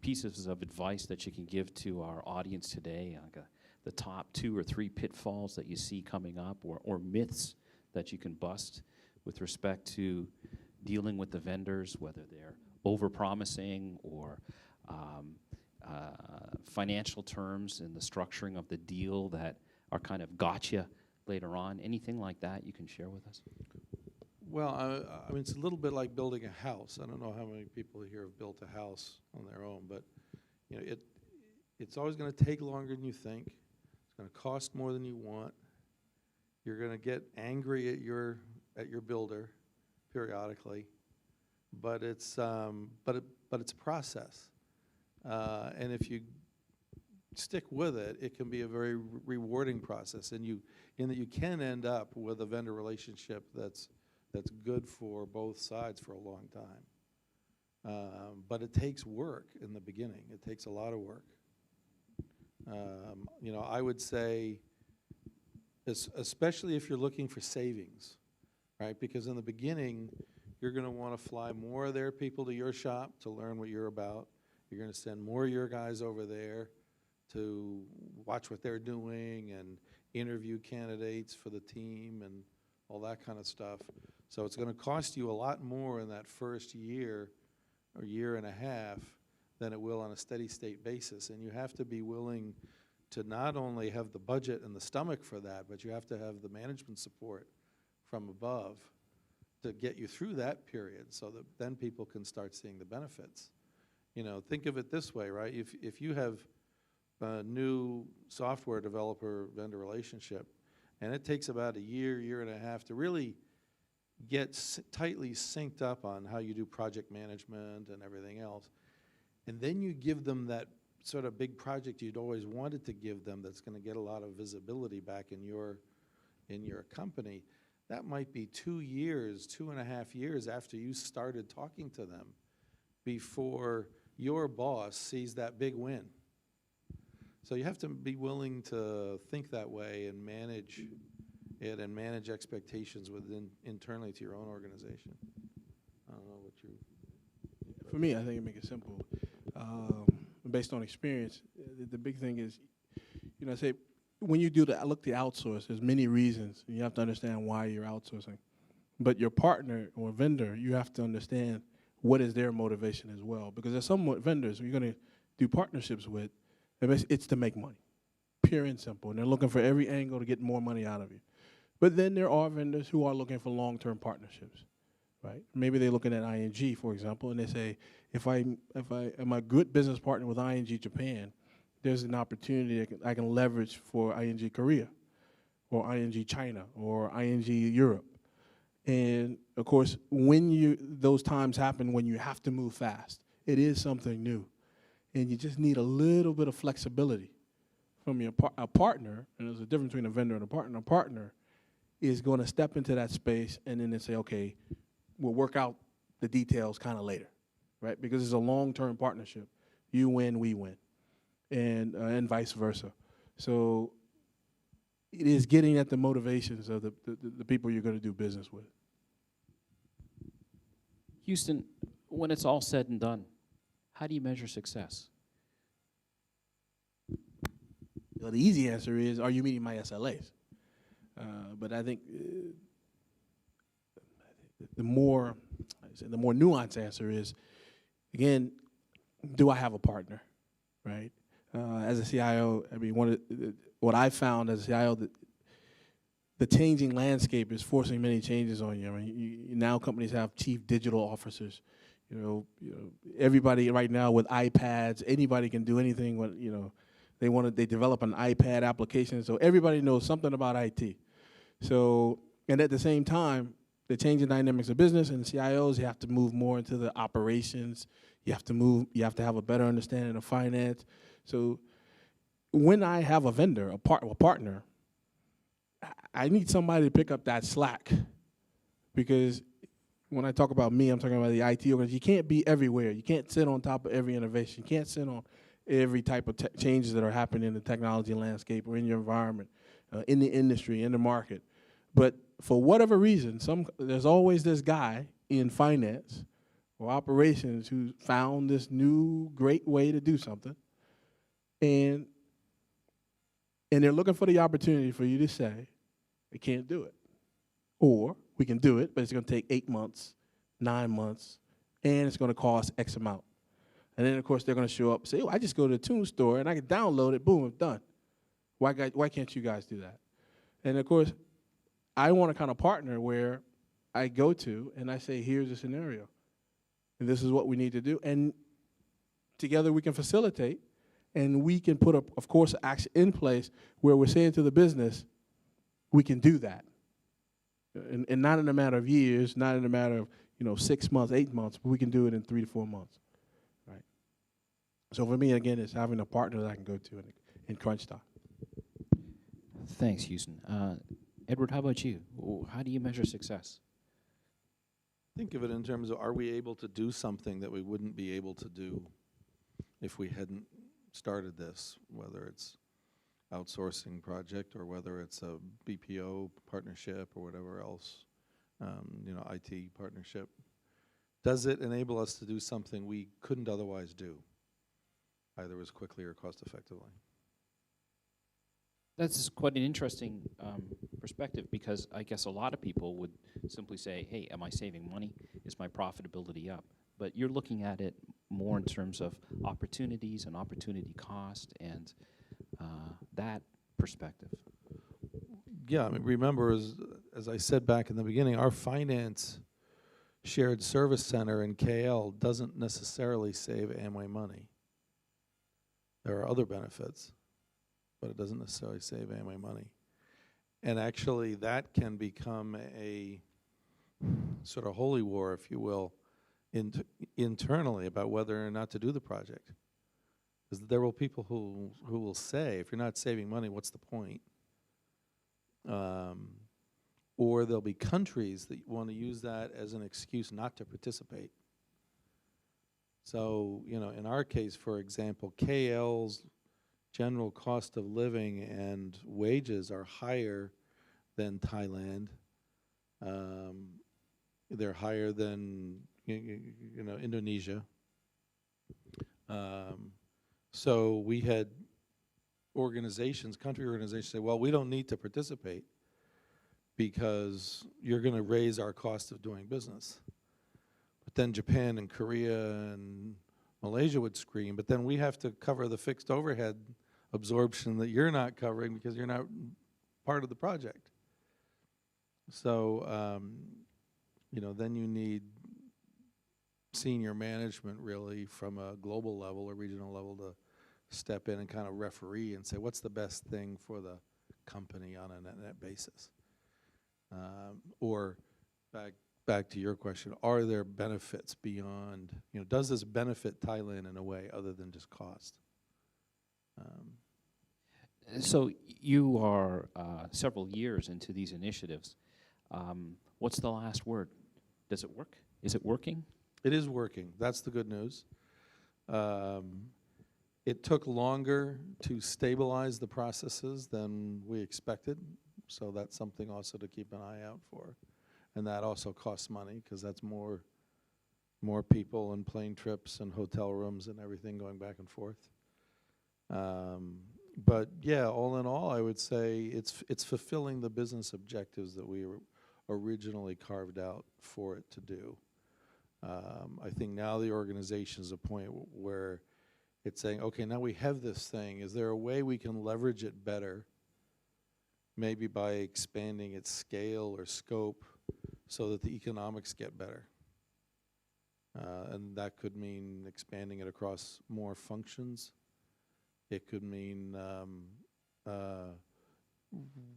Pieces of advice that you can give to our audience today, like the top 2 or 3 pitfalls that you see coming up, or myths that you can bust with respect to dealing with the vendors, whether they're over-promising or financial terms in the structuring of the deal that are kind of gotcha later on. Anything like that you can share with us? Well, I mean, it's a little bit like building a house. I don't know how many people here have built a house on their own, but it's always going to take longer than you think. It's going to cost more than you want. You're going to get angry at your builder periodically, but it's a process. And if you stick with it, it can be a very rewarding process, and in that you can end up with a vendor relationship that's good for both sides for a long time. But it takes work in the beginning. It takes a lot of work. I would say, especially if you're looking for savings, right? Because in the beginning, you're going to want to fly more of their people to your shop to learn what you're about. You're going to send more of your guys over there to watch what they're doing and interview candidates for the team and all that kind of stuff. So it's going to cost you a lot more in that first year or year and a half than it will on a steady state basis. And you have to be willing to not only have the budget and the stomach for that, but you have to have the management support from above to get you through that period so that then people can start seeing the benefits. You know, think of it this way, right? If you have a new software developer vendor relationship and it takes about a year, year and a half to really get tightly synced up on how you do project management and everything else, and then you give them that sort of big project you'd always wanted to give them that's going to get a lot of visibility back in your company, that might be 2 years, 2.5 years after you started talking to them before your boss sees that big win. So you have to be willing to think that way and manage it and manage expectations within internally to your own organization. I don't know what you. For me, I think it make it simple. Based on experience, the big thing is, you know, say when you do the look to outsource, there's many reasons. And you have to understand why you're outsourcing. But your partner or vendor, you have to understand what is their motivation as well. Because there's some vendors you're going to do partnerships with, it's to make money, pure and simple. And they're looking for every angle to get more money out of you. But then there are vendors who are looking for long-term partnerships, right? Maybe they're looking at ING, for example, and they say, if I am a good business partner with ING Japan, there's an opportunity I can leverage for ING Korea, or ING China, or ING Europe. And of course, when those times happen when you have to move fast, it is something new, and you just need a little bit of flexibility from your partner. And there's a difference between a vendor and a partner. A partner is going to step into that space and then they say, okay, we'll work out the details kind of later, right? Because it's a long-term partnership. You win, we win, and vice versa. So it is getting at the motivations of the people you're going to do business with. Houston, when it's all said and done, how do you measure success? Well, the easy answer is, are you meeting my SLAs? But I think the more nuanced answer is, again, do I have a partner, right? As a CIO, I mean, what I found as a CIO, that the changing landscape is forcing many changes on you. I mean, now companies have chief digital officers. You know, everybody right now with iPads, anybody can do anything. They develop an iPad application, so everybody knows something about IT. So, and at the same time, the changing dynamics of business and CIOs, you have to move more into the operations. You have to have a better understanding of finance. So when I have a vendor, a partner, I need somebody to pick up that slack. Because when I talk about me, I'm talking about the IT organization. You can't be everywhere. You can't sit on top of every innovation. You can't sit on every type of changes that are happening in the technology landscape or in your environment, in the industry, in the market. But for whatever reason, there's always this guy in finance or operations who found this new great way to do something, and they're looking for the opportunity for you to say, we can't do it. Or we can do it, but it's going to take 8 months, 9 months, and it's going to cost X amount. And then, of course, they're going to show up and say, oh, I just go to the Tune Store, and I can download it, boom, it's done. Why can't you guys do that? And, of course, I want a kind of partner where I go to and I say, here's a scenario, and this is what we need to do. And together we can facilitate, and we can put, of course, action in place where we're saying to the business, we can do that. And not in a matter of years, not in a matter of 6 months, 8 months, but we can do it in 3 to 4 months. Right. So for me, again, it's having a partner that I can go to in crunch time. Thanks, Houston. Edward, how about you? How do you measure success? Think of it in terms of, are we able to do something that we wouldn't be able to do if we hadn't started this, whether it's outsourcing project or whether it's a BPO partnership or whatever else, IT partnership. Does it enable us to do something we couldn't otherwise do, either as quickly or cost effectively? That's quite an interesting perspective, because I guess a lot of people would simply say, hey, am I saving money? Is my profitability up? But you're looking at it more in terms of opportunities and opportunity cost and that perspective. Yeah, I mean, remember, as I said back in the beginning, our finance shared service center in KL doesn't necessarily save Amway money. There are other benefits, but it doesn't necessarily save Amway money. And actually, that can become a sort of holy war, if you will, internally about whether or not to do the project. Because there will people who will say, if you're not saving money, what's the point? Or there'll be countries that want to use that as an excuse not to participate. So, you know, in our case, for example, KL's general cost of living and wages are higher than Thailand. They're higher than, you know, Indonesia. So we had organizations, country organizations say, well, we don't need to participate because you're going to raise our cost of doing business. But then Japan and Korea and Malaysia would scream, but then we have to cover the fixed overhead absorption that you're not covering because you're not part of the project. So, you know, then you need senior management really from a global level or regional level to step in and kind of referee and say, what's the best thing for the company on a net basis? Or back to your question, are there benefits beyond, you know, does this benefit Thailand in a way other than just cost? So you are several years into these initiatives. What's the last word? Does it work? Is it working? It is working. That's the good news. It took longer to stabilize the processes than we expected, so that's something also to keep an eye out for. And that also costs money because that's more people and plane trips and hotel rooms and everything going back and forth. But yeah, all in all, I would say it's fulfilling the business objectives that we originally carved out for it to do. I think now the organization is a point where it's saying, okay, now we have this thing. Is there a way we can leverage it better? Maybe by expanding its scale or scope so that the economics get better. And that could mean expanding it across more functions. It could mean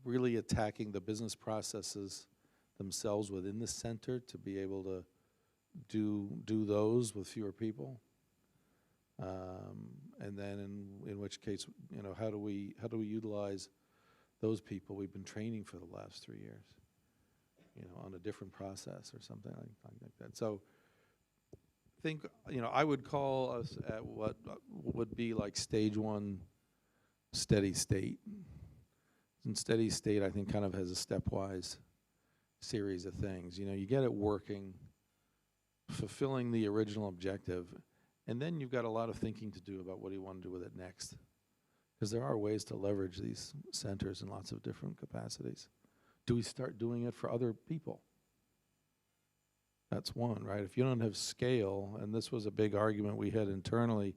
really attacking the business processes themselves within the center to be able to do those with fewer people. And then in which case, you know, how do we utilize those people we've been training for the last 3 years, you know, on a different process or something like that. So I think, you know, I would call us at what would be like stage one steady state. And steady state, I think, kind of has a stepwise series of things. You know, you get it working, fulfilling the original objective, and then you've got a lot of thinking to do about what do you want to do with it next. Because there are ways to leverage these centers in lots of different capacities. Do we start doing it for other people? That's one, right? If you don't have scale, and this was a big argument we had internally,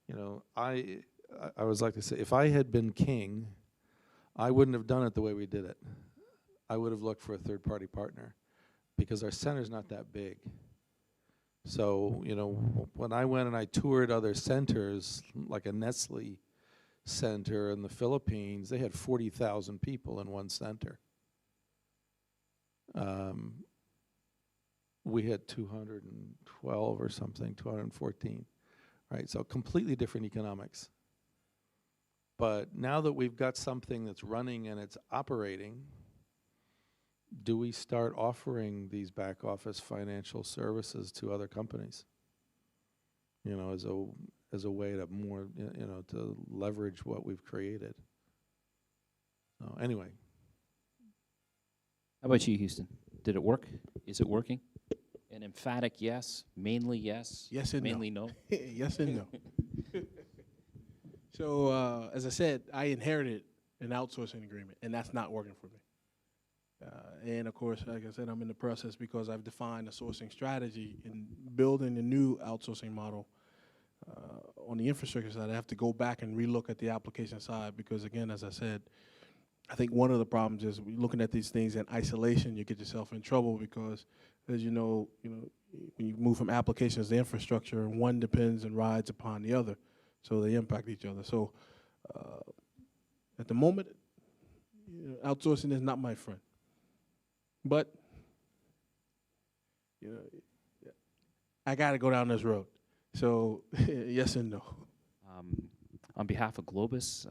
you know, I always like to say, if I had been king, I wouldn't have done it the way we did it. I would have looked for a third-party partner because our center's not that big. So, you know, when I went and I toured other centers, like a Nestle center in the Philippines, they had 40,000 people in one center. We had 212 or something, 214, right? So completely different economics. But now that we've got something that's running and it's operating, do we start offering these back office financial services to other companies? You know, as a way to more, you know, to leverage what we've created. So anyway. How about you, Houston? Did it work? Is it working? An emphatic yes, mainly yes, Yes and mainly no. Yes and no. So, as I said, I inherited an outsourcing agreement, and that's not working for me. And of course, like I said, I'm in the process because I've defined a sourcing strategy in building a new outsourcing model. On the infrastructure side, I have to go back and relook at the application side because, again, as I said, I think one of the problems is looking at these things in isolation, you get yourself in trouble because, as you know, when you move from applications to infrastructure, one depends and rides upon the other, so they impact each other. So, at the moment, outsourcing is not my friend. But, I got to go down this road. So, yes and no. On behalf of Globus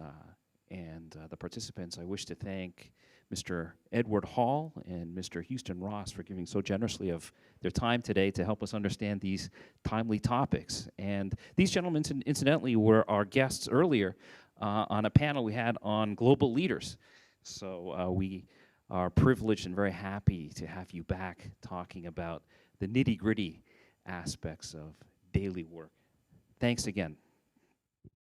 and the participants, I wish to thank Mr. Edward Hall and Mr. Houston Ross for giving so generously of their time today to help us understand these timely topics. And these gentlemen, incidentally, were our guests earlier on a panel we had on global leaders. So we are privileged and very happy to have you back talking about the nitty-gritty aspects of daily work. Thanks again.